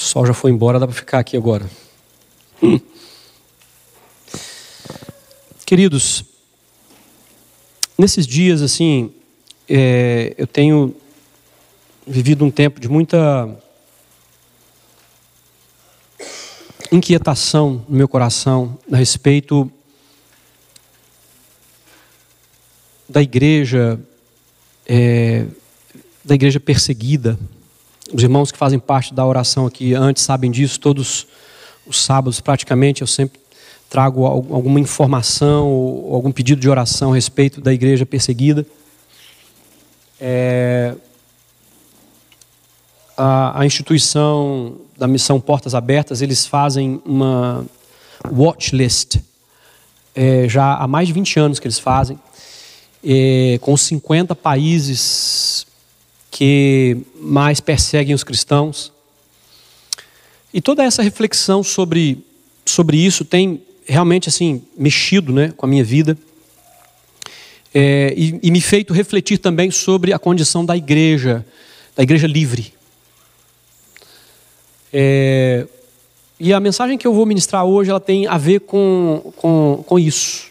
sol já foi embora, dá para ficar aqui agora. Queridos, nesses dias assim, eu tenho vivido um tempo de muita inquietação no meu coração a respeito da igreja perseguida. Os irmãos que fazem parte da oração aqui antes sabem disso. Todos os sábados praticamente eu sempre trago alguma informação ou algum pedido de oração a respeito da igreja perseguida. A instituição da Missão Portas Abertas, eles fazem uma watch list, já há mais de 20 anos que eles fazem, com 50 países que mais perseguem os cristãos. E toda essa reflexão sobre isso tem realmente assim mexido, né, com a minha vida, e me feito refletir também sobre a condição da igreja livre. E a mensagem que eu vou ministrar hoje, ela tem a ver com isso.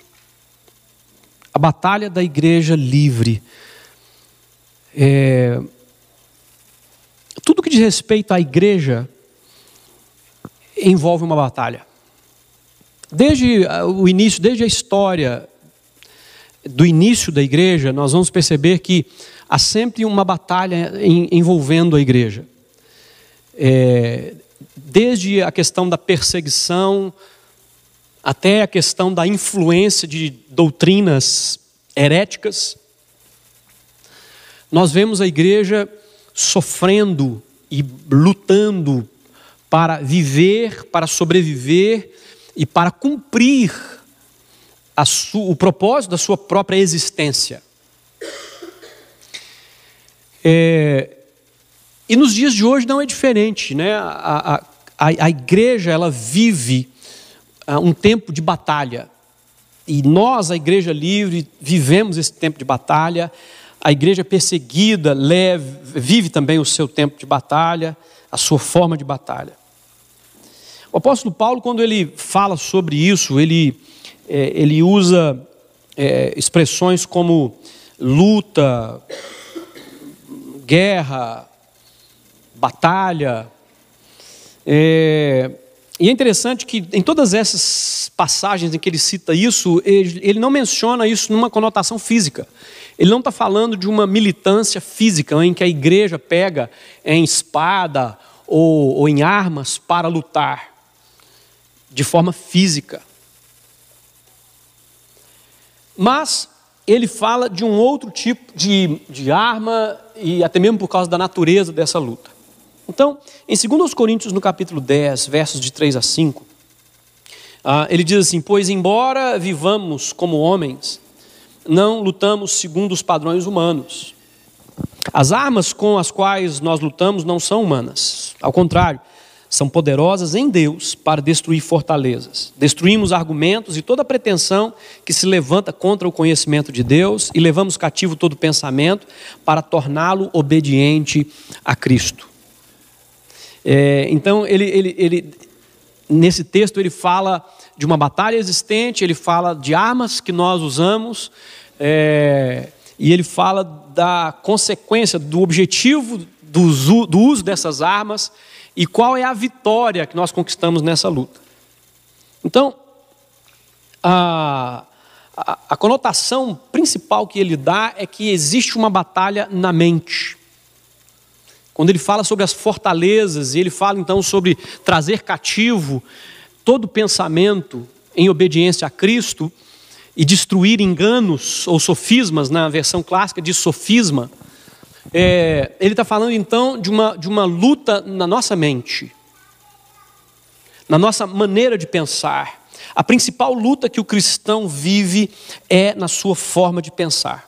A batalha da igreja livre. Tudo que diz respeito à igreja envolve uma batalha. Desde o início, desde a história do início da igreja, nós vamos perceber que há sempre uma batalha envolvendo a igreja. Desde a questão da perseguição até a questão da influência de doutrinas heréticas, nós vemos a igreja sofrendo e lutando para viver, para sobreviver e para cumprir o propósito da sua própria existência. E nos dias de hoje não é diferente, né? A igreja, ela vive um tempo de batalha. E nós, a igreja livre, vivemos esse tempo de batalha. A igreja perseguida vive também o seu tempo de batalha, a sua forma de batalha. O apóstolo Paulo, quando ele fala sobre isso, ele usa expressões como luta, guerra, batalha. E é interessante que em todas essas passagens em que ele cita isso, ele não menciona isso numa conotação física. Ele não está falando de uma militância física em que a igreja pega em espada ou em armas para lutar de forma física. Mas ele fala de um outro tipo de arma, e até mesmo por causa da natureza dessa luta. Então, em 2 Coríntios, no capítulo 10, versos de 3 a 5, ele diz assim: pois embora vivamos como homens, não lutamos segundo os padrões humanos. As armas com as quais nós lutamos não são humanas. Ao contrário, são poderosas em Deus para destruir fortalezas. Destruímos argumentos e toda pretensão que se levanta contra o conhecimento de Deus e levamos cativo todo pensamento para torná-lo obediente a Cristo. Então, ele nesse texto ele fala de uma batalha existente, ele fala de armas que nós usamos, e ele fala da consequência, do objetivo do uso dessas armas e qual é a vitória que nós conquistamos nessa luta. Então, a conotação principal que ele dá é que existe uma batalha na mente. Quando ele fala sobre as fortalezas, e ele fala então sobre trazer cativo todo pensamento em obediência a Cristo e destruir enganos ou sofismas, na versão clássica de sofisma, ele está falando então de uma luta na nossa mente, na nossa maneira de pensar. A principal luta que o cristão vive é na sua forma de pensar.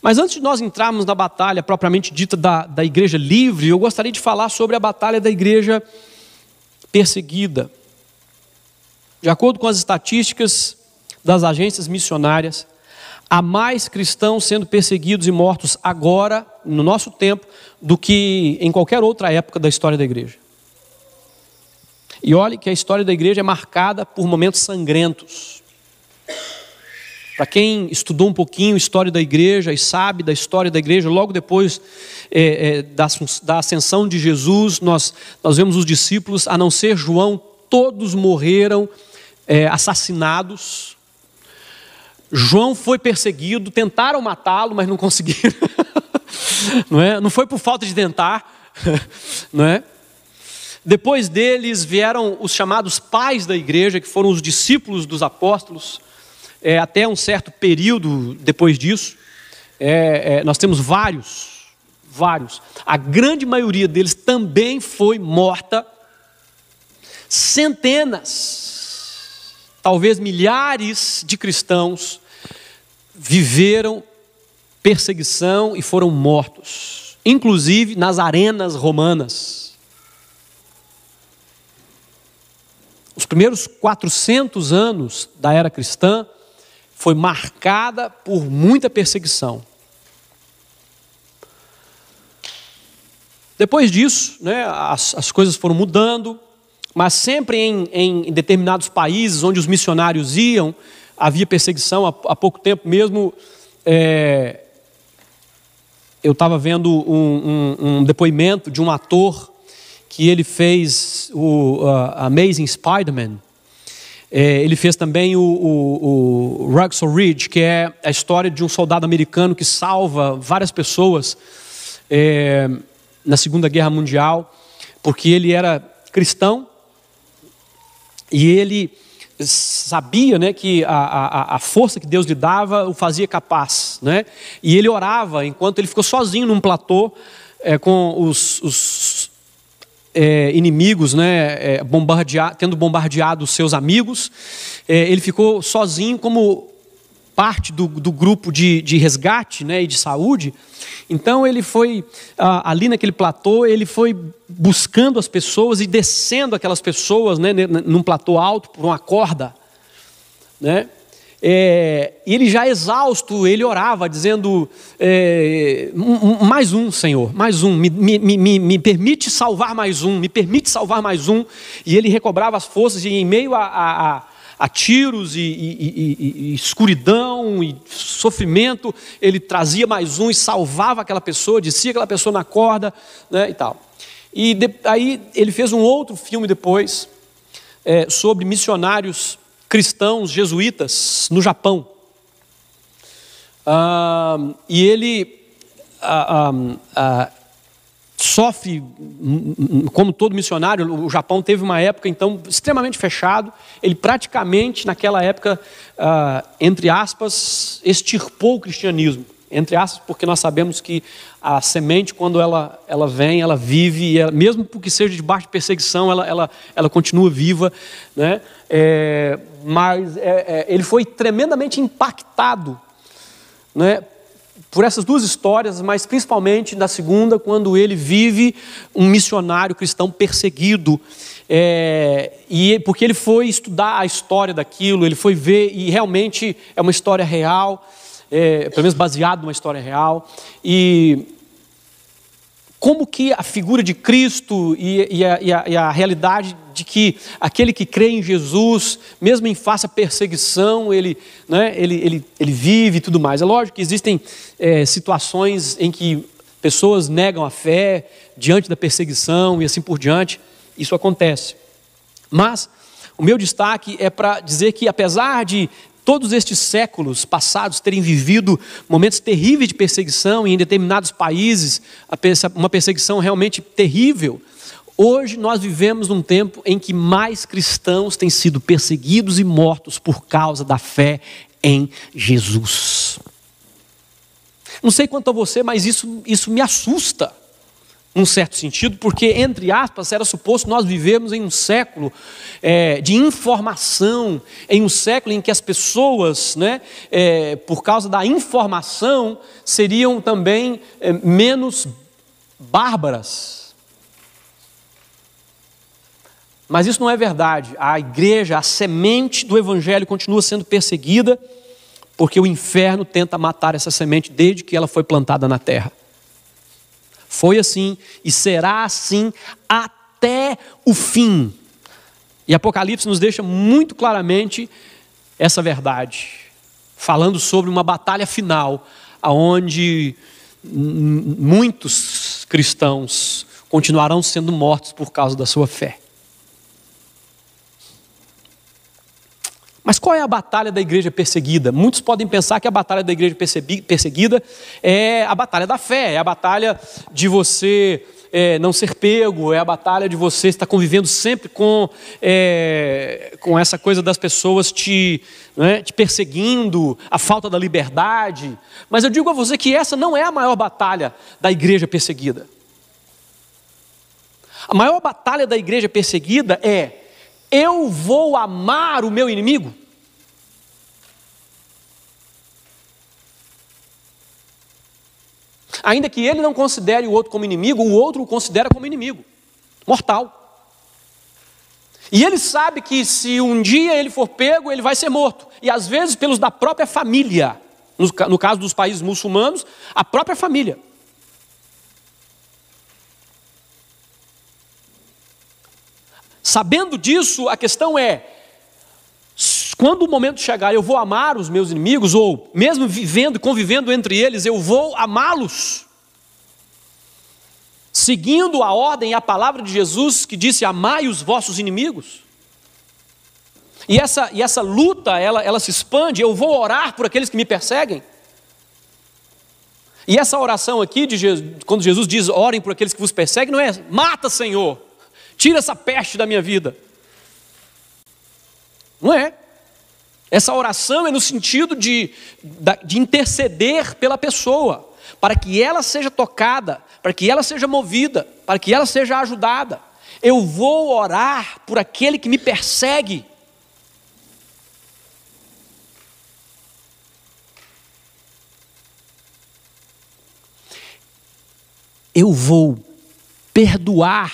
Mas antes de nós entrarmos na batalha propriamente dita da igreja livre, eu gostaria de falar sobre a batalha da igreja perseguida. De acordo com as estatísticas das agências missionárias, há mais cristãos sendo perseguidos e mortos agora, no nosso tempo, do que em qualquer outra época da história da igreja. E olhe que a história da igreja é marcada por momentos sangrentos. Para quem estudou um pouquinho a história da igreja e sabe da história da igreja, logo depois da ascensão de Jesus, nós vemos os discípulos, a não ser João, todos morreram assassinados. João foi perseguido, tentaram matá-lo, mas não conseguiram. Não é? Não foi por falta de tentar, não é? Depois deles vieram os chamados pais da igreja, que foram os discípulos dos apóstolos, até um certo período depois disso. Nós temos vários. A grande maioria deles também foi morta. Centenas, talvez milhares de cristãos viveram perseguição e foram mortos, inclusive nas arenas romanas. Os primeiros 400 anos da era cristã foi marcada por muita perseguição. Depois disso, né, as coisas foram mudando, mas sempre em determinados países onde os missionários iam, havia perseguição. Há pouco tempo mesmo, eu estava vendo um depoimento de um ator que ele fez o Amazing Spider-Man. Ele fez também o Hacksaw Ridge, que é a história de um soldado americano que salva várias pessoas na Segunda Guerra Mundial, porque ele era cristão e ele sabia, né, que a força que Deus lhe dava o fazia capaz, né? E ele orava enquanto ele ficou sozinho num platô com os inimigos, né, tendo bombardeado os seus amigos. Ele ficou sozinho como parte do grupo de resgate, né, e de saúde. Então ele foi ali naquele platô, ele foi buscando as pessoas e descendo aquelas pessoas, né, num platô alto por uma corda, né? E ele já exausto, ele orava dizendo, mais um, Senhor, mais um, me permite salvar mais um, me permite salvar mais um. E ele recobrava as forças e em meio a tiros e escuridão e sofrimento, ele trazia mais um e salvava aquela pessoa, descia aquela pessoa na corda, né, e tal. E aí ele fez um outro filme depois, sobre missionários cristãos jesuítas no Japão. E ele sofre, como todo missionário. O Japão teve uma época, então, extremamente fechado. Ele praticamente, naquela época, entre aspas, extirpou o cristianismo. Entre aspas, porque nós sabemos que a semente, quando ela vem, ela vive, e mesmo porque seja debaixo de perseguição, ela continua viva, né? Mas ele foi tremendamente impactado, né, por essas duas histórias, mas principalmente da segunda, quando ele vive um missionário cristão perseguido, e porque ele foi estudar a história daquilo, ele foi ver, e realmente é uma história real, pelo menos baseado numa história real. E como que a figura de Cristo e a realidade de que aquele que crê em Jesus, mesmo em face à perseguição, ele vive e tudo mais. É lógico que existem situações em que pessoas negam a fé diante da perseguição e assim por diante. Isso acontece. Mas o meu destaque é para dizer que, apesar de todos estes séculos passados terem vivido momentos terríveis de perseguição, e em determinados países uma perseguição realmente terrível, hoje nós vivemos num tempo em que mais cristãos têm sido perseguidos e mortos por causa da fé em Jesus. Não sei quanto a você, mas isso me assusta, num certo sentido, porque, entre aspas, era suposto nós vivermos em um século de informação, em um século em que as pessoas, né, por causa da informação, seriam também menos bárbaras. Mas isso não é verdade. A igreja, a semente do evangelho continua sendo perseguida, porque o inferno tenta matar essa semente desde que ela foi plantada na terra. Foi assim e será assim até o fim. E Apocalipse nos deixa muito claramente essa verdade, falando sobre uma batalha final, onde muitos cristãos continuarão sendo mortos por causa da sua fé. Mas qual é a batalha da igreja perseguida? Muitos podem pensar que a batalha da igreja perseguida é a batalha da fé, é a batalha de você não ser pego, é a batalha de você estar convivendo sempre com essa coisa das pessoas te perseguindo, a falta da liberdade. Mas eu digo a você que essa não é a maior batalha da igreja perseguida. A maior batalha da igreja perseguida é: eu vou amar o meu inimigo? Ainda que ele não considere o outro como inimigo, o outro o considera como inimigo, mortal. E ele sabe que se um dia ele for pego, ele vai ser morto. E às vezes pelos da própria família. No caso dos países muçulmanos, a própria família. Sabendo disso, a questão é: quando o momento chegar, eu vou amar os meus inimigos, ou mesmo vivendo e convivendo entre eles, eu vou amá-los, seguindo a ordem e a palavra de Jesus, que disse: amai os vossos inimigos. E essa luta, ela se expande. Eu vou orar por aqueles que me perseguem. E essa oração aqui, quando Jesus diz: orem por aqueles que vos perseguem, não é: mata, Senhor, tira essa peste da minha vida. Não é. Essa oração é no sentido de interceder pela pessoa, para que ela seja tocada, para que ela seja movida, para que ela seja ajudada. Eu vou orar por aquele que me persegue. Eu vou perdoar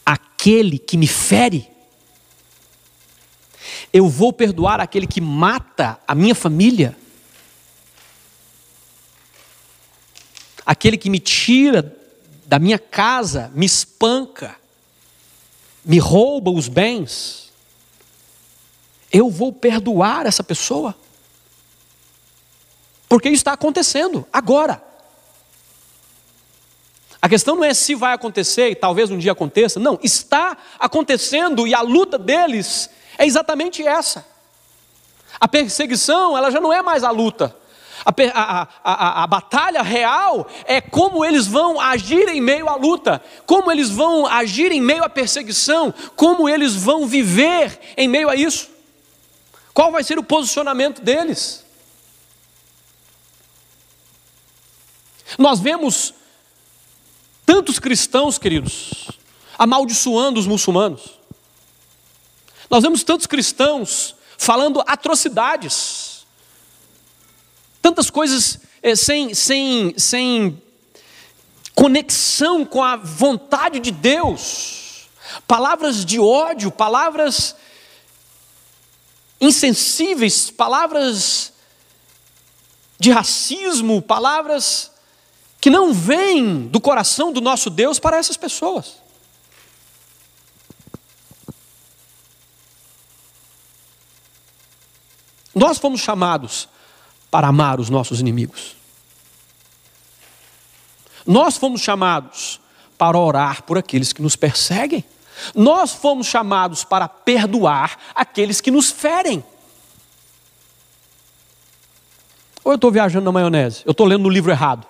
aquele que me fere. Eu vou perdoar aquele que mata a minha família. Aquele que me tira da minha casa, me espanca, me rouba os bens. Eu vou perdoar essa pessoa. Porque isso está acontecendo agora. A questão não é se vai acontecer e talvez um dia aconteça. Não, está acontecendo, e a luta deles é exatamente essa. A perseguição, ela já não é mais a luta. A batalha real é como eles vão agir em meio à luta, como eles vão agir em meio à perseguição, como eles vão viver em meio a isso. Qual vai ser o posicionamento deles? Nós vemos tantos cristãos, queridos, amaldiçoando os muçulmanos. Nós vemos tantos cristãos falando atrocidades, tantas coisas sem conexão com a vontade de Deus, palavras de ódio, palavras insensíveis, palavras de racismo, palavras que não vêm do coração do nosso Deus para essas pessoas. Nós fomos chamados para amar os nossos inimigos. Nós fomos chamados para orar por aqueles que nos perseguem. Nós fomos chamados para perdoar aqueles que nos ferem. Ou eu estou viajando na maionese? Eu estou lendo no livro errado?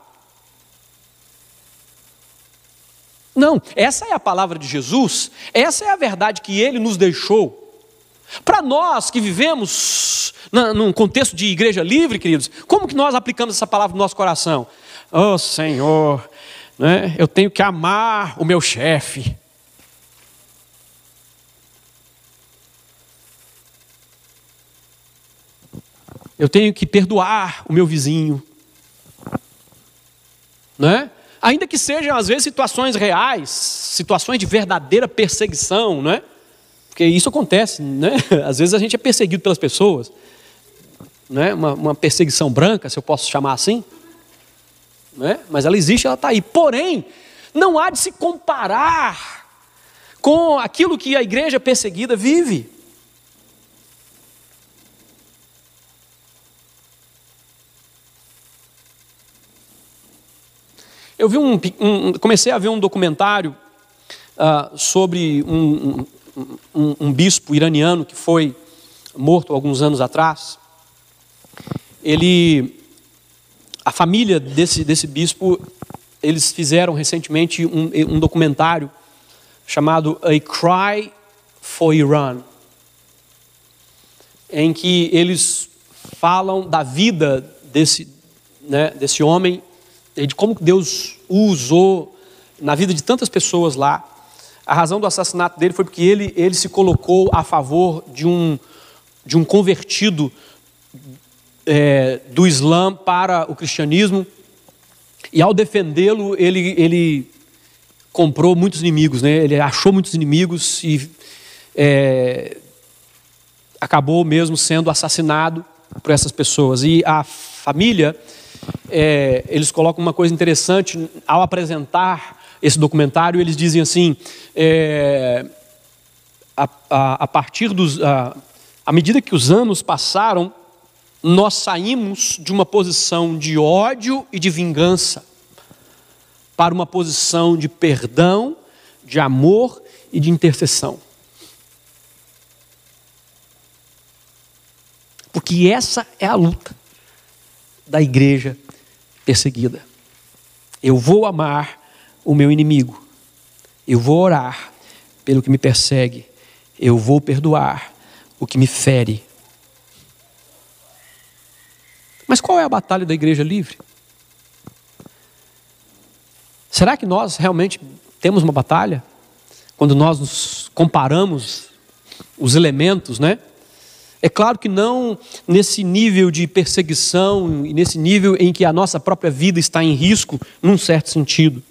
Não, essa é a palavra de Jesus, essa é a verdade que Ele nos deixou. Para nós que vivemos num contexto de igreja livre, queridos, como que nós aplicamos essa palavra no nosso coração? Oh Senhor, né, eu tenho que amar o meu chefe. Eu tenho que perdoar o meu vizinho. Né? Ainda que sejam às vezes situações reais, situações de verdadeira perseguição, não é? Porque isso acontece, né? Às vezes a gente é perseguido pelas pessoas, né? Uma perseguição branca, se eu posso chamar assim, né? Mas ela existe, ela está aí. Porém, não há de se comparar com aquilo que a igreja perseguida vive. Eu vi comecei a ver um documentário sobre um bispo iraniano que foi morto alguns anos atrás. A família desse bispo, eles fizeram recentemente um documentário chamado A Cry for Iran, em que eles falam da vida desse homem, de como Deus o usou na vida de tantas pessoas lá. A razão do assassinato dele foi porque ele se colocou a favor de um convertido do Islã para o cristianismo, e ao defendê-lo, ele comprou muitos inimigos, né? Ele achou muitos inimigos e acabou mesmo sendo assassinado por essas pessoas. E a família, eles colocam uma coisa interessante ao apresentar esse documentário. Eles dizem assim: à medida que os anos passaram, nós saímos de uma posição de ódio e de vingança para uma posição de perdão, de amor e de intercessão. Porque essa é a luta da igreja perseguida. Eu vou amar o meu inimigo. Eu vou orar pelo que me persegue. Eu vou perdoar o que me fere. Mas qual é a batalha da igreja livre? Será que nós realmente temos uma batalha? Quando nós nos comparamos os elementos, né? É claro que não nesse nível de perseguição e nesse nível em que a nossa própria vida está em risco, num certo sentido.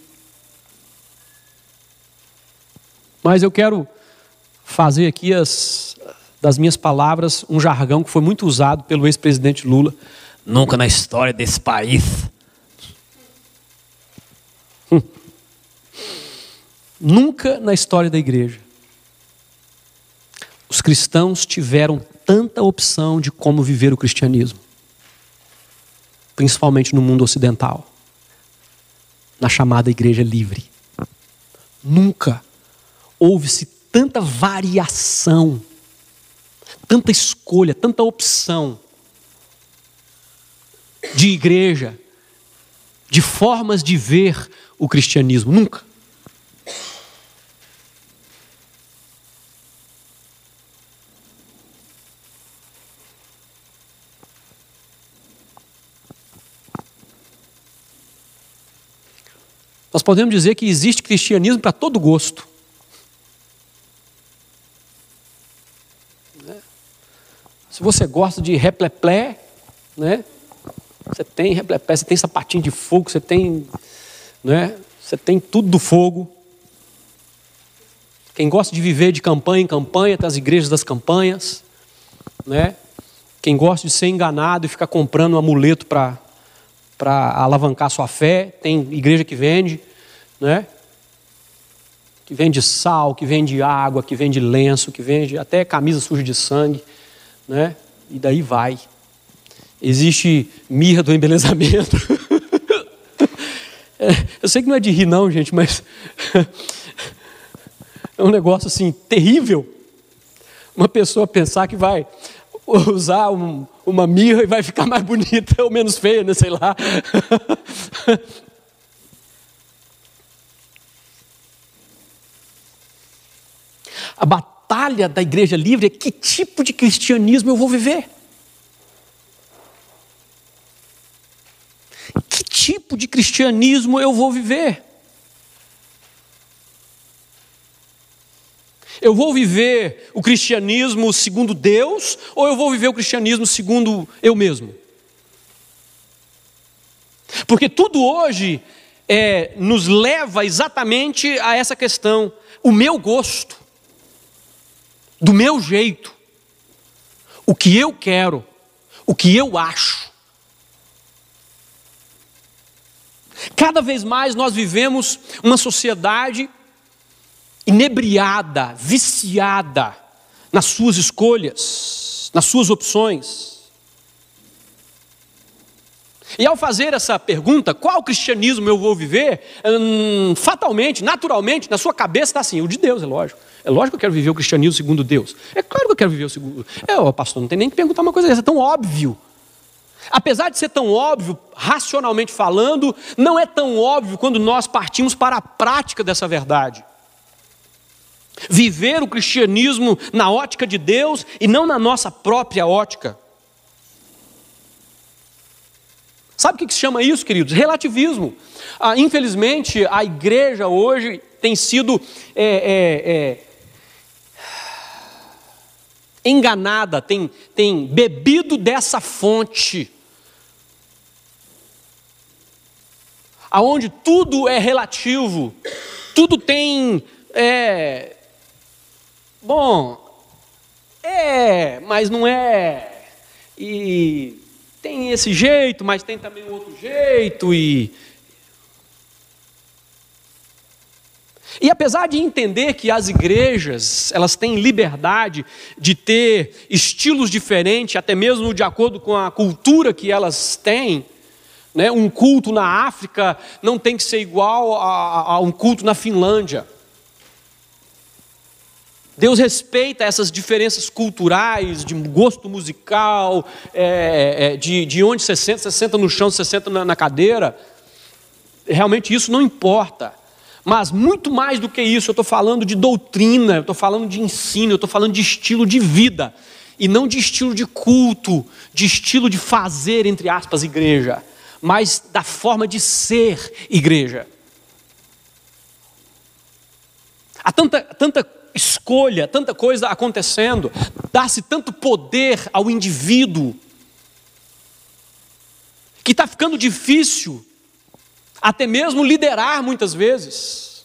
Mas eu quero fazer aqui das minhas palavras um jargão que foi muito usado pelo ex-presidente Lula. Nunca na história desse país. Nunca na história da igreja os cristãos tiveram tanta opção de como viver o cristianismo, principalmente no mundo ocidental, na chamada igreja livre. Nunca houve-se tanta variação, tanta escolha, tanta opção de igreja, de formas de ver o cristianismo. Nunca. Nós podemos dizer que existe cristianismo para todo gosto. Se você gosta de repleplé, né? Você tem repleplé, você tem sapatinho de fogo, você tem, né? Você tem tudo do fogo. Quem gosta de viver de campanha em campanha, tem as igrejas das campanhas, né? Quem gosta de ser enganado e ficar comprando um amuleto para alavancar sua fé, tem igreja que vende, né? Que vende sal, que vende água, que vende lenço, que vende até camisa suja de sangue, né? E daí vai. Existe mirra do embelezamento. Eu sei que não é de rir não, gente, mas é um negócio assim terrível. Uma pessoa pensar que vai usar uma mirra e vai ficar mais bonita ou menos feia, né? Sei lá. A batalha da igreja livre é que tipo de cristianismo eu vou viver? Que tipo de cristianismo eu vou viver? Eu vou viver o cristianismo segundo Deus ou eu vou viver o cristianismo segundo eu mesmo? Porque tudo hoje nos leva exatamente a essa questão. O meu gosto, do meu jeito, o que eu quero, o que eu acho. Cada vez mais nós vivemos uma sociedade inebriada, viciada nas suas escolhas, nas suas opções. E ao fazer essa pergunta, qual cristianismo eu vou viver? Fatalmente, naturalmente, na sua cabeça está assim, o de Deus, é lógico. É lógico que eu quero viver o cristianismo segundo Deus. É claro que eu quero viver o segundo. Pastor, não tem nem que perguntar uma coisa dessa, é tão óbvio. Apesar de ser tão óbvio, racionalmente falando, não é tão óbvio quando nós partimos para a prática dessa verdade. Viver o cristianismo na ótica de Deus e não na nossa própria ótica. Sabe o que se chama isso, queridos? Relativismo. Infelizmente, a igreja hoje tem sido enganada, tem bebido dessa fonte, aonde tudo é relativo, tudo tem, mas não é, e tem esse jeito, mas tem também um outro jeito, e apesar de entender que as igrejas, elas têm liberdade de ter estilos diferentes, até mesmo de acordo com a cultura que elas têm, né? Um culto na África não tem que ser igual a um culto na Finlândia. Deus respeita essas diferenças culturais, de gosto musical, de onde você senta no chão, você senta na cadeira. Realmente isso não importa. Mas muito mais do que isso, eu estou falando de doutrina, eu estou falando de ensino, eu estou falando de estilo de vida. E não de estilo de culto, de estilo de fazer, entre aspas, igreja. Mas da forma de ser igreja. Há tanta escolha, tanta coisa acontecendo, dá-se tanto poder ao indivíduo, que está ficando difícil até mesmo liderar muitas vezes,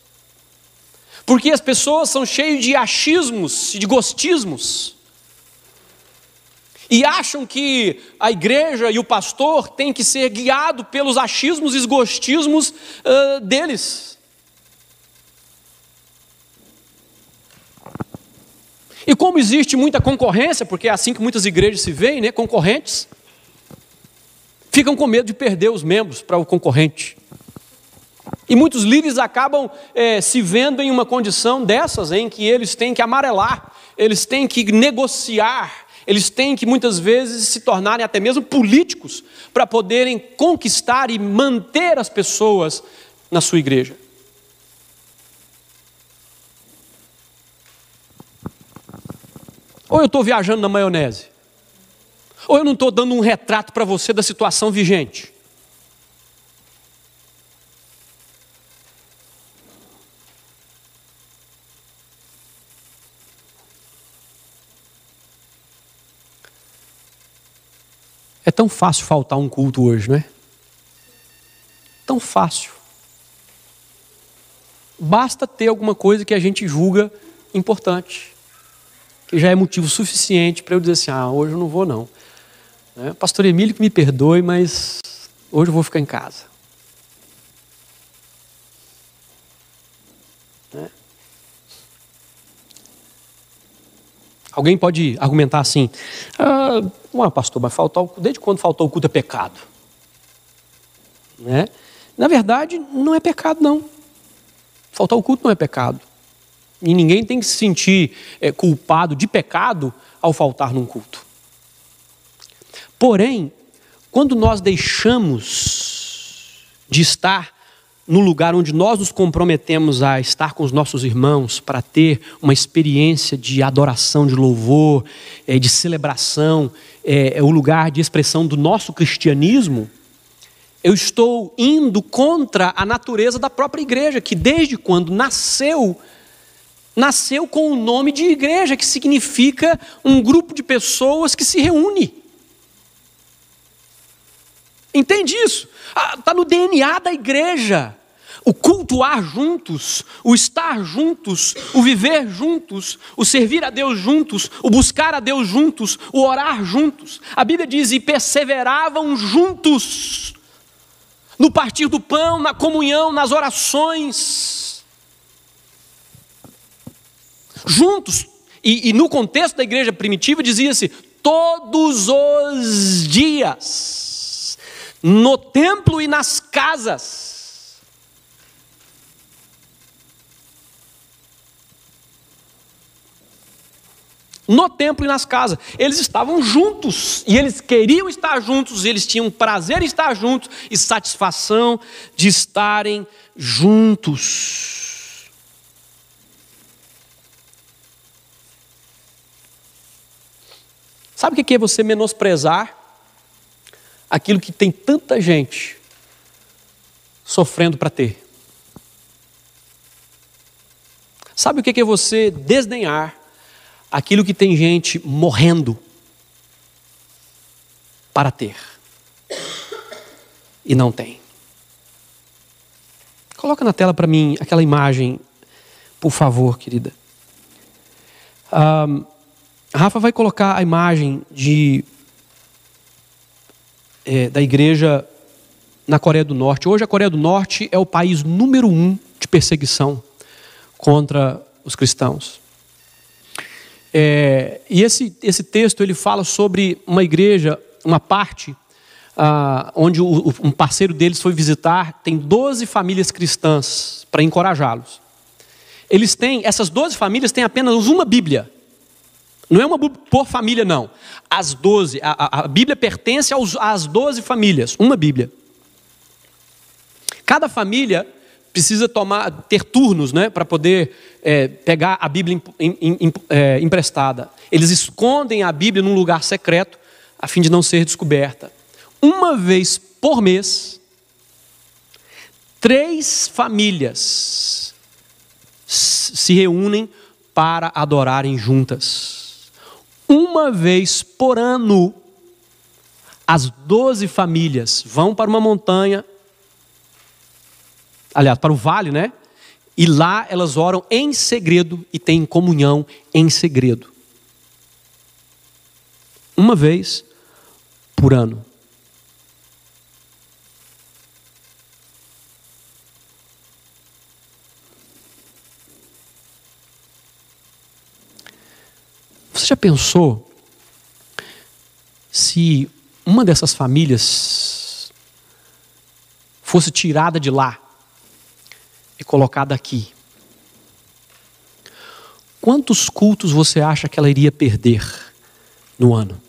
porque as pessoas são cheias de achismos e de gostismos, e acham que a igreja e o pastor têm que ser guiado pelos achismos e gostismos deles. E como existe muita concorrência, porque é assim que muitas igrejas se veem, né, concorrentes, ficam com medo de perder os membros para o concorrente. E muitos líderes acabam se vendo em uma condição dessas, em que eles têm que amarelar, eles têm que negociar, eles têm que muitas vezes se tornarem até mesmo políticos para poderem conquistar e manter as pessoas na sua igreja. Ou eu estou viajando na maionese, ou eu não estou dando um retrato para você da situação vigente. É tão fácil faltar um culto hoje, não é? Tão fácil. Basta ter alguma coisa que a gente julga importante, que já é motivo suficiente para eu dizer assim, hoje eu não vou não. Pastor Emílio que me perdoe, mas hoje eu vou ficar em casa. Alguém pode argumentar assim, pastor, mas desde quando faltou o culto é pecado? Né? Na verdade, não é pecado não. Faltar o culto não é pecado. E ninguém tem que se sentir culpado de pecado ao faltar num culto. Porém, quando nós deixamos de estar no lugar onde nós nos comprometemos a estar com os nossos irmãos para ter uma experiência de adoração, de louvor, de celebração, o lugar de expressão do nosso cristianismo, eu estou indo contra a natureza da própria igreja, que desde quando nasceu com o nome de igreja, que significa um grupo de pessoas que se reúne. Entende isso? Está no DNA da igreja. O cultuar juntos, o estar juntos, o viver juntos, o servir a Deus juntos, o buscar a Deus juntos, o orar juntos. A Bíblia diz, e perseveravam juntos, no partir do pão, na comunhão, nas orações. juntos. E no contexto da igreja primitiva dizia-se todos os dias, no templo e nas casas. No templo e nas casas. Eles estavam juntos e eles queriam estar juntos, eles tinham prazer em estar juntos e satisfação de estarem juntos. Sabe o que é você menosprezar aquilo que tem tanta gente sofrendo para ter? Sabe o que é você desdenhar aquilo que tem gente morrendo para ter e não tem? Coloca na tela para mim aquela imagem, por favor, querida. Rafa vai colocar a imagem da igreja na Coreia do Norte. Hoje a Coreia do Norte é o país número 1 de perseguição contra os cristãos. E esse texto ele fala sobre uma igreja, uma parte onde um parceiro deles foi visitar, tem 12 famílias cristãs para encorajá-los. Essas 12 famílias têm apenas uma Bíblia. Não é uma por família, não. As 12, a Bíblia pertence às 12 famílias, uma Bíblia. Cada família precisa ter turnos, né, para poder pegar a Bíblia emprestada. Eles escondem a Bíblia num lugar secreto, a fim de não ser descoberta. Uma vez por mês, 3 famílias se reúnem para adorarem juntas. Uma vez por ano, as 12 famílias vão para uma montanha, aliás, para o vale, né? E lá elas oram em segredo e têm comunhão em segredo. Uma vez por ano. Você já pensou se uma dessas famílias fosse tirada de lá e colocada aqui? Quantos cultos você acha que ela iria perder no ano?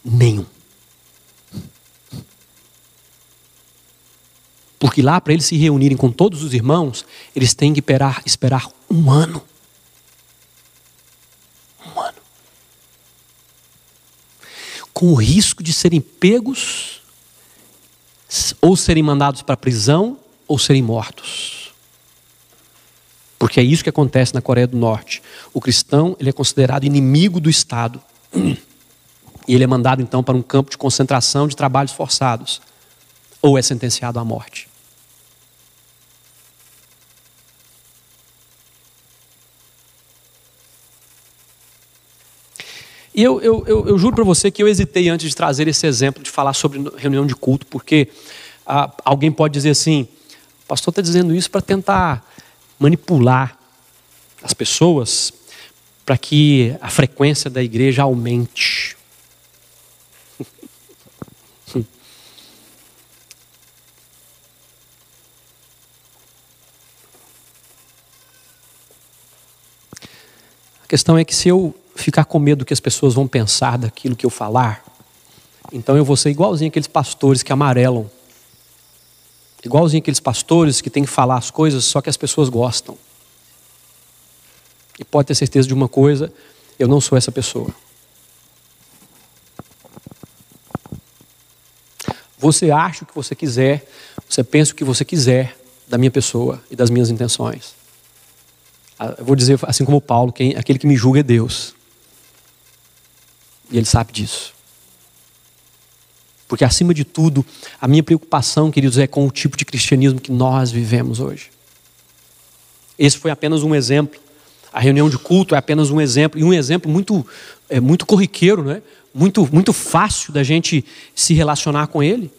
Nenhum. Porque lá, para eles se reunirem com todos os irmãos, eles têm que esperar um ano. Um ano. Com o risco de serem pegos, ou serem mandados para a prisão, ou serem mortos. Porque é isso que acontece na Coreia do Norte. O cristão, ele é considerado inimigo do Estado. E ele é mandado então para um campo de concentração de trabalhos forçados. Ou é sentenciado à morte. E eu juro para você que eu hesitei antes de trazer esse exemplo, de falar sobre reunião de culto, porque alguém pode dizer assim, o pastor está dizendo isso para tentar manipular as pessoas, para que a frequência da igreja aumente. A questão é que se eu ficar com medo do que as pessoas vão pensar daquilo que eu falar, então eu vou ser igualzinho aqueles pastores que amarelam. Igualzinho aqueles pastores que têm que falar as coisas só que as pessoas gostam. E pode ter certeza de uma coisa, eu não sou essa pessoa. Você acha o que você quiser, você pensa o que você quiser da minha pessoa e das minhas intenções. Eu vou dizer assim como Paulo, aquele que me julga é Deus. E ele sabe disso. Porque acima de tudo, a minha preocupação, queridos, é com o tipo de cristianismo que nós vivemos hoje. Esse foi apenas um exemplo. A reunião de culto é apenas um exemplo. E um exemplo muito corriqueiro, né? Muito fácil da gente se relacionar com ele.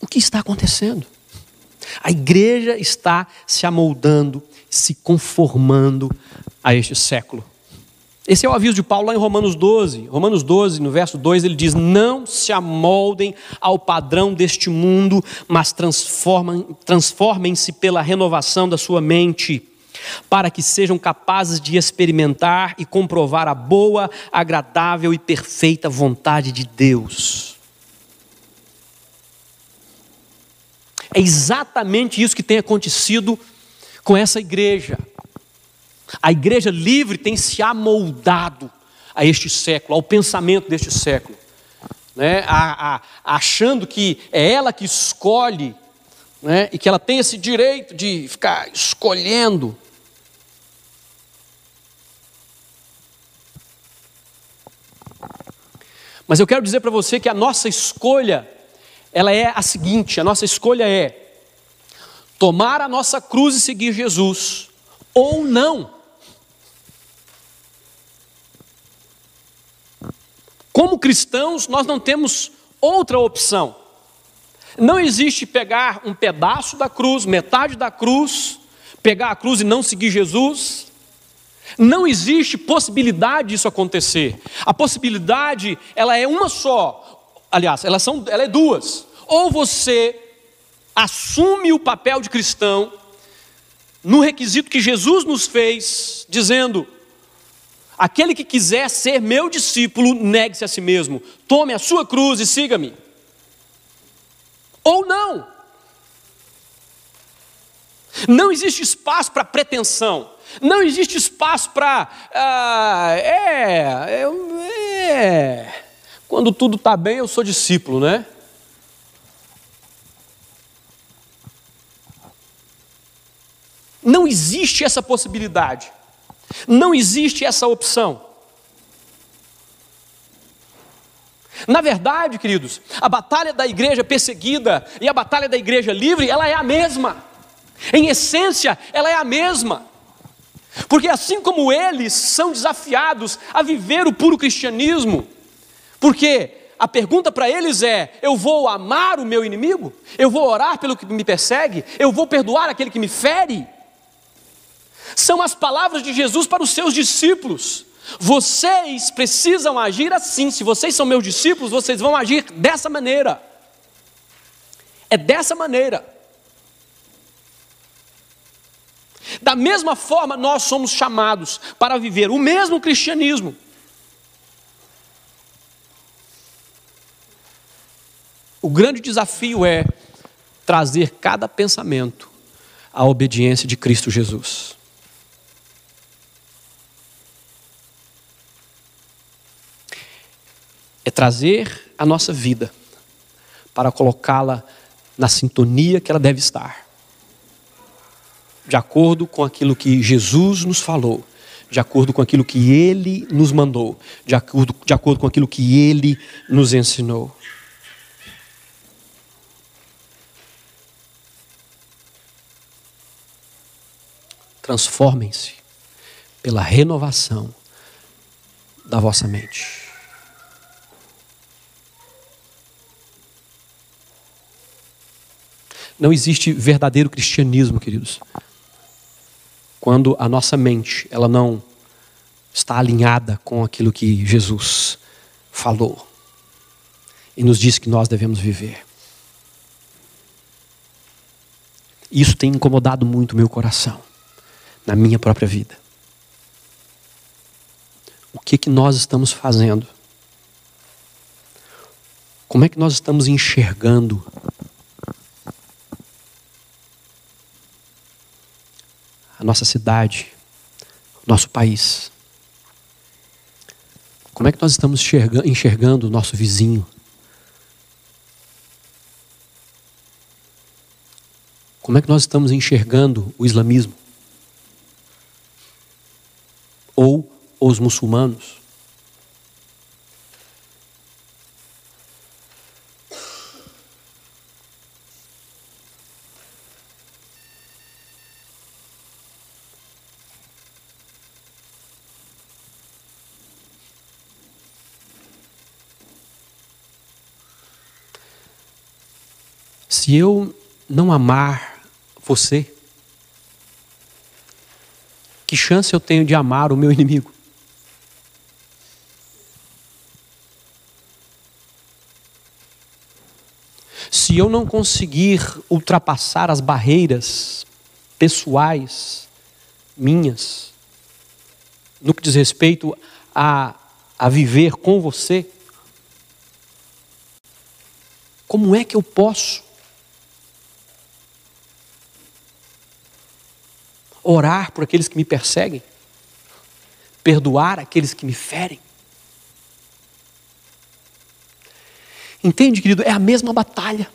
O que está acontecendo? A igreja está se amoldando, se conformando a este século. Esse é o aviso de Paulo lá em Romanos 12. Romanos 12, no verso 2, ele diz: não se amoldem ao padrão deste mundo, mas transformem-se pela renovação da sua mente, para que sejam capazes de experimentar e comprovar a boa, agradável e perfeita vontade de Deus. É exatamente isso que tem acontecido com essa igreja. A igreja livre tem se amoldado a este século, ao pensamento deste século, né? Achando que é ela que escolhe, né? E que ela tem esse direito de ficar escolhendo. Mas eu quero dizer para você que a nossa escolha, ela é a seguinte: a nossa escolha é tomar a nossa cruz e seguir Jesus, ou não. Como cristãos, nós não temos outra opção. Não existe pegar um pedaço da cruz, metade da cruz, pegar a cruz e não seguir Jesus. Não existe possibilidade disso acontecer. A possibilidade, ela é uma só. Aliás, ela é duas. Ou você assume o papel de cristão no requisito que Jesus nos fez, dizendo: aquele que quiser ser meu discípulo, negue-se a si mesmo, tome a sua cruz e siga-me. Ou não. Não existe espaço para pretensão. Não existe espaço para... quando tudo está bem, eu sou discípulo, né? Não existe essa possibilidade. Não existe essa opção. Na verdade, queridos, a batalha da igreja perseguida e a batalha da igreja livre, ela é a mesma. Em essência, ela é a mesma. Porque assim como eles são desafiados a viver o puro cristianismo, porque a pergunta para eles é: eu vou amar o meu inimigo? Eu vou orar pelo que me persegue? Eu vou perdoar aquele que me fere? São as palavras de Jesus para os seus discípulos: vocês precisam agir assim. Se vocês são meus discípulos, vocês vão agir dessa maneira. É dessa maneira. Da mesma forma, nós somos chamados para viver o mesmo cristianismo. O grande desafio é trazer cada pensamento à obediência de Cristo Jesus. É trazer a nossa vida para colocá-la na sintonia que ela deve estar, de acordo com aquilo que Jesus nos falou, de acordo com aquilo que Ele nos mandou, de acordo com aquilo que Ele nos ensinou. Transformem-se pela renovação da vossa mente. Não existe verdadeiro cristianismo, queridos, quando a nossa mente, ela não está alinhada com aquilo que Jesus falou e nos disse que nós devemos viver. Isso tem incomodado muito o meu coração, na minha própria vida. O que nós estamos fazendo? Como é que nós estamos enxergando a nossa cidade, o nosso país? Como é que nós estamos enxergando o nosso vizinho? Como é que nós estamos enxergando o islamismo? Ou os muçulmanos? Se eu não amar você, que chance eu tenho de amar o meu inimigo? Se eu não conseguir ultrapassar as barreiras pessoais minhas, no que diz respeito a viver com você, como é que eu posso orar por aqueles que me perseguem, perdoar aqueles que me ferem? Entende, querido? É a mesma batalha,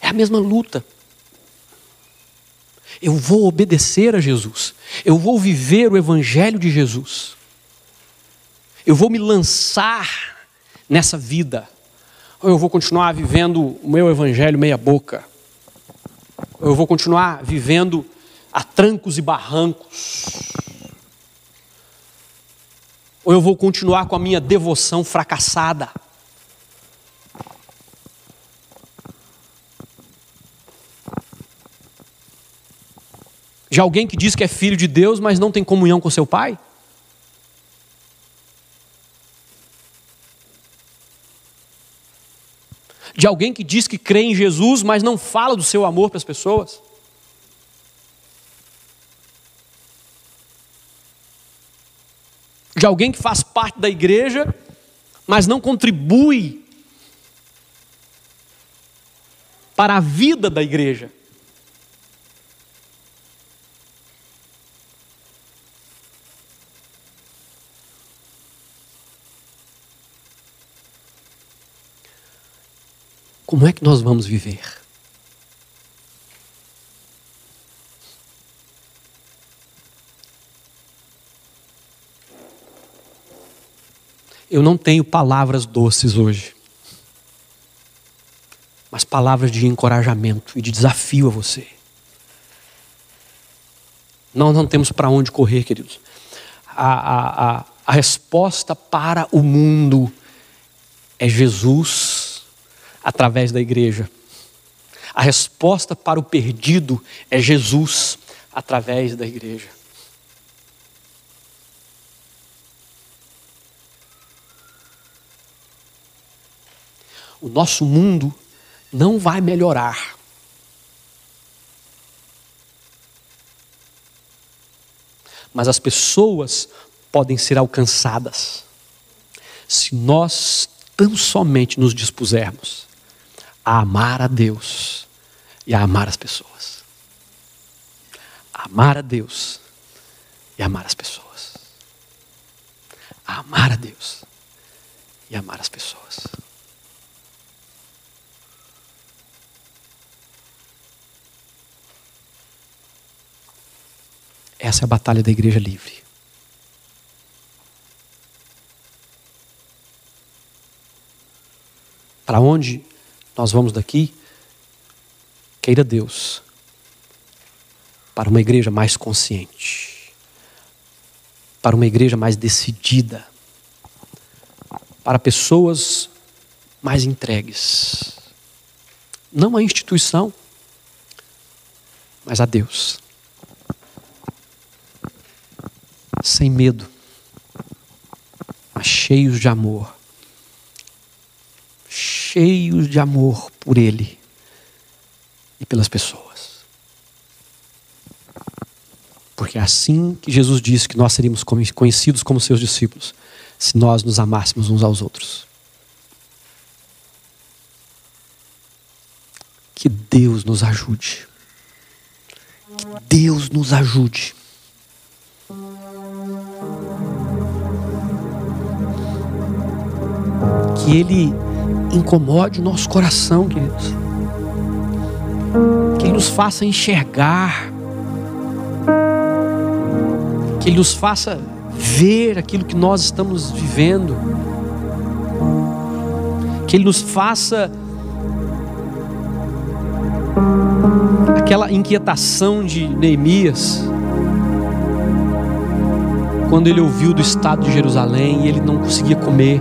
é a mesma luta. Eu vou obedecer a Jesus, eu vou viver o evangelho de Jesus, eu vou me lançar nessa vida, ou eu vou continuar vivendo o meu evangelho meia boca, ou eu vou continuar vivendo a trancos e barrancos, ou eu vou continuar com a minha devoção fracassada. De alguém que diz que é filho de Deus, mas não tem comunhão com seu pai? De alguém que diz que crê em Jesus, mas não fala do seu amor para as pessoas? De alguém que faz parte da igreja, mas não contribui para a vida da igreja? Como é que nós vamos viver? Eu não tenho palavras doces hoje, mas palavras de encorajamento e de desafio a você. Nós não temos para onde correr, queridos. A resposta para o mundo é Jesus através da igreja. A resposta para o perdido é Jesus através da igreja. O nosso mundo não vai melhorar mas as pessoas podem ser alcançadas se nós tão somente nos dispusermos a amar a Deus e a amar as pessoas. A amar a Deus e amar as pessoas. A amar a Deus e amar as pessoas. Essa é a batalha da igreja livre. Para onde nós vamos daqui? Queira Deus, para uma igreja mais consciente, para uma igreja mais decidida, para pessoas mais entregues, não à instituição, mas a Deus, sem medo, mas cheios de amor por Ele e pelas pessoas. Porque é assim que Jesus disse que nós seríamos conhecidos como seus discípulos, se nós nos amássemos uns aos outros. Que Deus nos ajude. Que Deus nos ajude. Que Ele incomode o nosso coração, queridos. Que Ele nos faça enxergar. Que Ele nos faça ver aquilo que nós estamos vivendo. Que Ele nos faça aquela inquietação de Neemias, quando ele ouviu do estado de Jerusalém e ele não conseguia comer.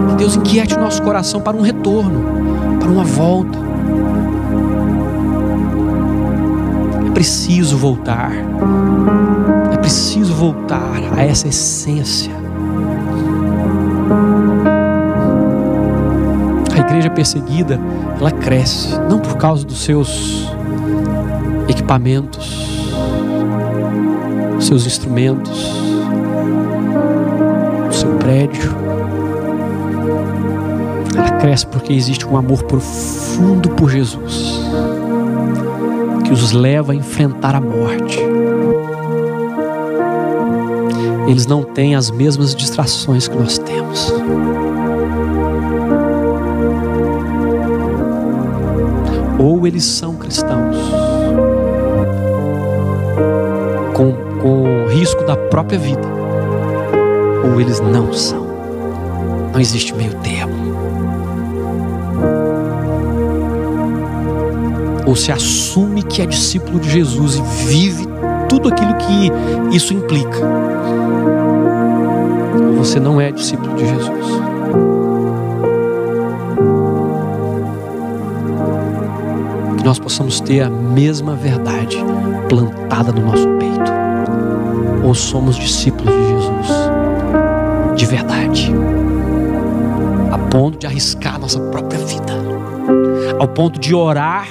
Que Deus inquiete o nosso coração para um retorno dar uma volta. É preciso voltar. É preciso voltar a essa essência. A igreja perseguida, ela cresce, não por causa dos seus equipamentos, dos seus instrumentos, do seu prédio. Ela cresce porque existe um amor profundo por Jesus, que os leva a enfrentar a morte. Eles não têm as mesmas distrações que nós temos. Ou eles são cristãos com o risco da própria vida, ou eles não são. Não existe meio termo. Ou se assume que é discípulo de Jesus e vive tudo aquilo que isso implica, ou você não é discípulo de Jesus. Que nós possamos ter a mesma verdade plantada no nosso peito. Ou somos discípulos de Jesus de verdade, a ponto de arriscar a nossa própria vida, ao ponto de orar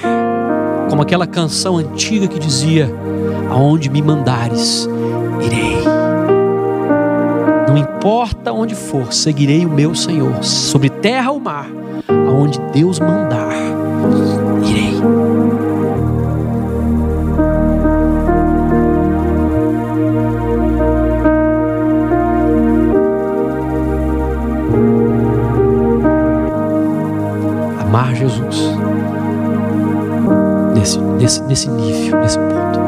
como aquela canção antiga que dizia: aonde me mandares, irei. Não importa onde for, seguirei o meu Senhor, sobre terra ou mar, aonde Deus mandar, irei. Amar Jesus nesse nível, nesse ponto.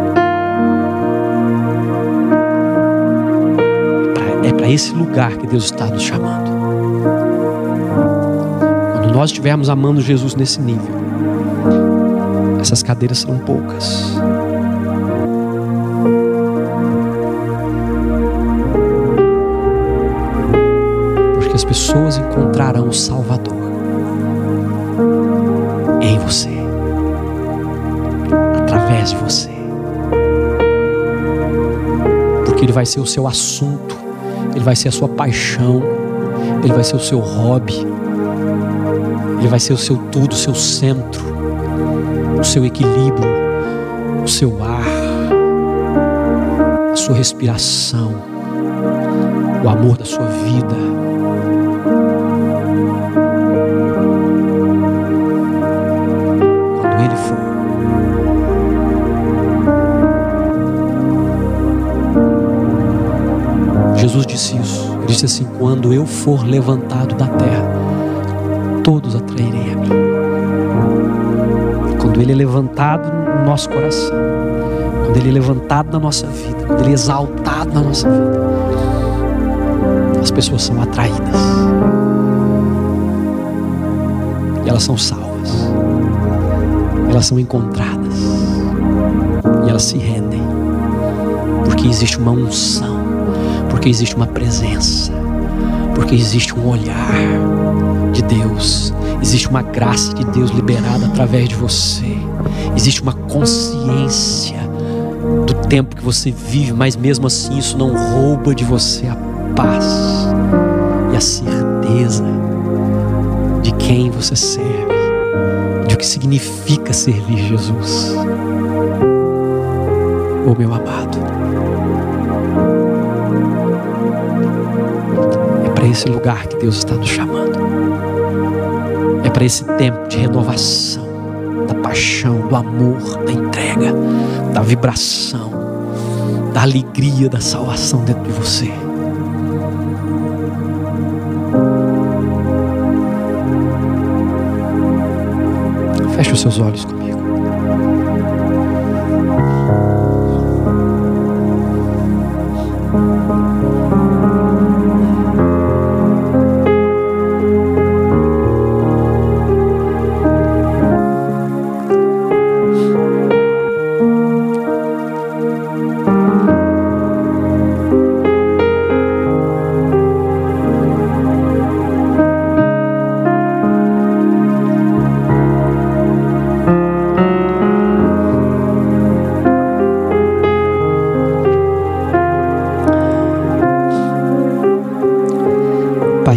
É para esse lugar que Deus está nos chamando. Quando nós estivermos amando Jesus nesse nível, essas cadeiras serão poucas. Porque as pessoas encontrarão o Salvador em você, através de você, porque Ele vai ser o seu assunto, Ele vai ser a sua paixão, Ele vai ser o seu hobby, Ele vai ser o seu tudo, o seu centro, o seu equilíbrio, o seu ar, a sua respiração, o amor da sua vida. Quando Ele for, Jesus disse isso. Ele disse assim: quando eu for levantado da terra, todos atrairei a mim. Quando Ele é levantado no nosso coração, quando Ele é levantado na nossa vida, quando Ele é exaltado na nossa vida, as pessoas são atraídas e elas são salvas, elas são encontradas e elas se rendem, porque existe uma unção, porque existe uma presença, porque existe um olhar de Deus, existe uma graça de Deus liberada através de você, existe uma consciência do tempo que você vive, mas mesmo assim isso não rouba de você a paz e a certeza de quem você serve, de o que significa servir Jesus. Oh, meu amado, é para esse lugar que Deus está nos chamando. É para esse tempo de renovação, da paixão, do amor, da entrega, da vibração, da alegria, da salvação dentro de você. Feche os seus olhos comigo.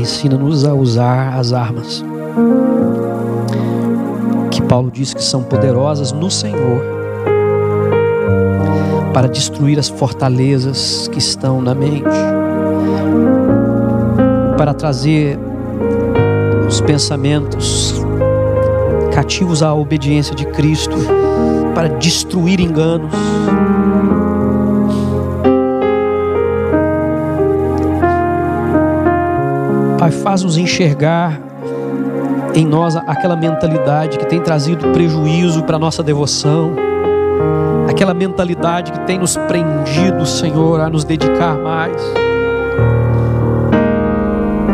ensina-nos a usar as armas que Paulo diz que são poderosas no Senhor para destruir as fortalezas que estão na mente, para trazer os pensamentos cativos à obediência de Cristo, para destruir enganos. Pai, faz-nos enxergar em nós aquela mentalidade que tem trazido prejuízo para a nossa devoção, aquela mentalidade que tem nos prendido, Senhor, a nos dedicar mais.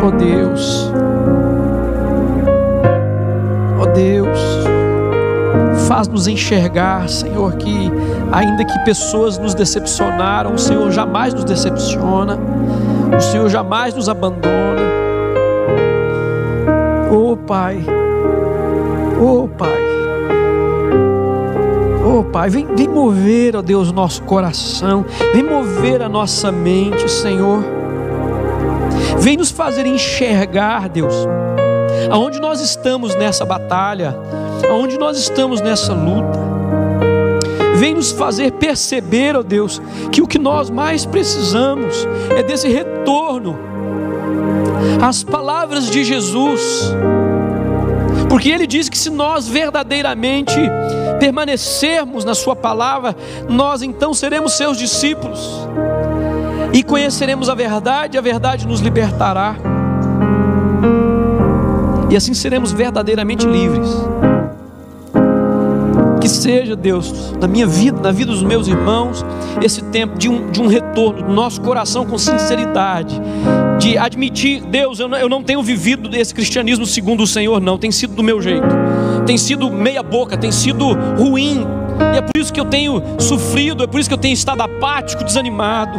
Oh Deus, oh Deus, faz-nos enxergar, Senhor, que ainda que pessoas nos decepcionaram, o Senhor jamais nos decepciona, o Senhor jamais nos abandona. Oh Pai, oh Pai, oh Pai, vem mover, ó Deus, o nosso coração, vem mover a nossa mente, Senhor, vem nos fazer enxergar, Deus, aonde nós estamos nessa batalha, aonde nós estamos nessa luta. Vem nos fazer perceber, ó Deus, que o que nós mais precisamos é desse retorno às palavras de Jesus, porque Ele diz que se nós verdadeiramente permanecermos na Sua palavra, nós então seremos Seus discípulos e conheceremos a verdade nos libertará, e assim seremos verdadeiramente livres. Que seja, Deus, na minha vida, na vida dos meus irmãos, esse tempo de um retorno do nosso coração com sinceridade, de admitir: Deus, eu não tenho vivido esse cristianismo segundo o Senhor, não, tem sido do meu jeito, tem sido meia boca, tem sido ruim, e é por isso que eu tenho sofrido, é por isso que eu tenho estado apático, desanimado.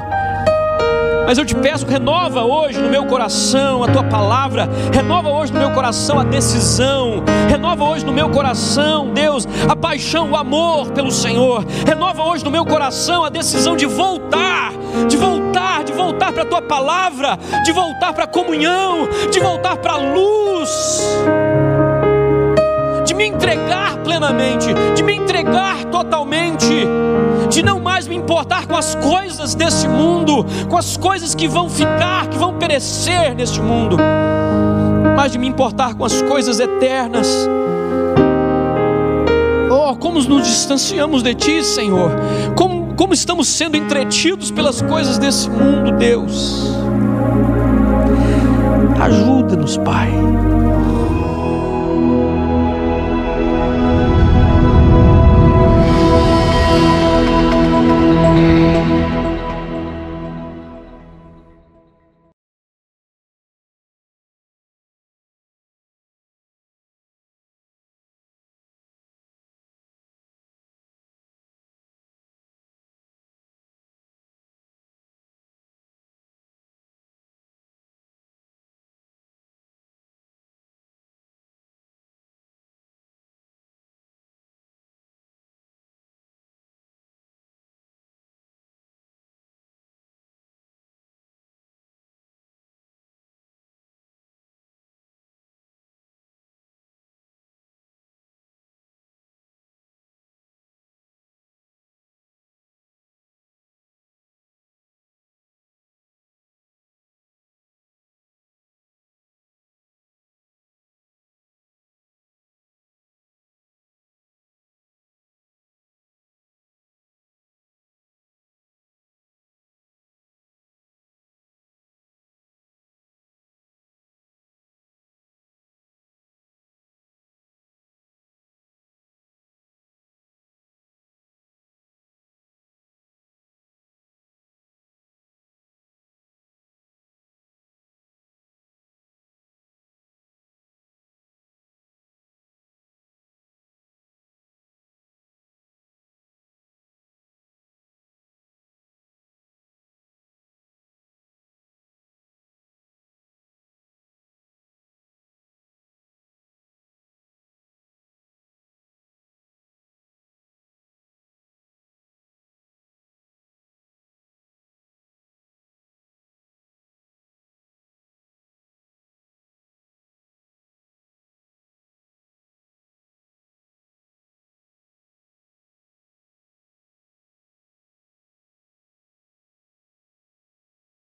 Mas eu te peço, renova hoje no meu coração a Tua palavra, renova hoje no meu coração a decisão, renova hoje no meu coração, Deus, a paixão, o amor pelo Senhor, renova hoje no meu coração a decisão de voltar para a Tua palavra, de voltar para a comunhão, de voltar para a luz, de me entregar plenamente, de me entregar totalmente, de não mais me importar com as coisas desse mundo, com as coisas que vão ficar, que vão perecer neste mundo, mas de me importar com as coisas eternas. Oh, como nos distanciamos de Ti, Senhor, como estamos sendo entretidos pelas coisas desse mundo, Deus. Ajuda-nos, Pai.